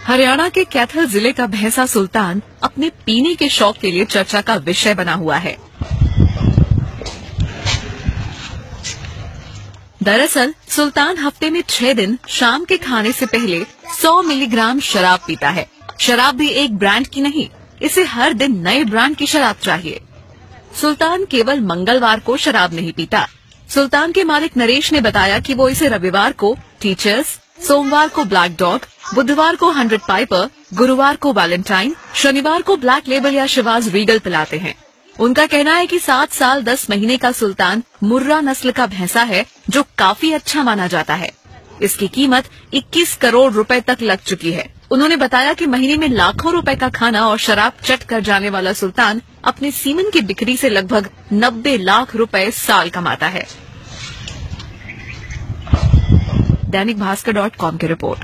हरियाणा के कैथल जिले का भैंसा सुल्तान अपने पीने के शौक के लिए चर्चा का विषय बना हुआ है। दरअसल सुल्तान हफ्ते में 6 दिन शाम के खाने से पहले 100 मिलीग्राम शराब पीता है। शराब भी एक ब्रांड की नहीं, इसे हर दिन नए ब्रांड की शराब चाहिए। सुल्तान केवल मंगलवार को शराब नहीं पीता। सुल्तान के मालिक नरेश ने बताया कि वो इसे रविवार को टीचर्स, सोमवार को ब्लैक डॉग, बुधवार को 100 पाइपर, गुरुवार को वैलेंटाइन, शनिवार को ब्लैक लेबल या शिवाज रीगल पिलाते हैं। उनका कहना है कि 7 साल 10 महीने का सुल्तान मुर्रा नस्ल का भैंसा है जो काफी अच्छा माना जाता है। इसकी कीमत 21 करोड़ रुपए तक लग चुकी है। उन्होंने बताया कि महीने में लाखों रुपए का खाना और शराब चट कर जाने वाला सुल्तान अपने सीमन की बिक्री से लगभग 90 लाख रुपए साल कमाता है। दैनिक भास्कर.com की रिपोर्ट।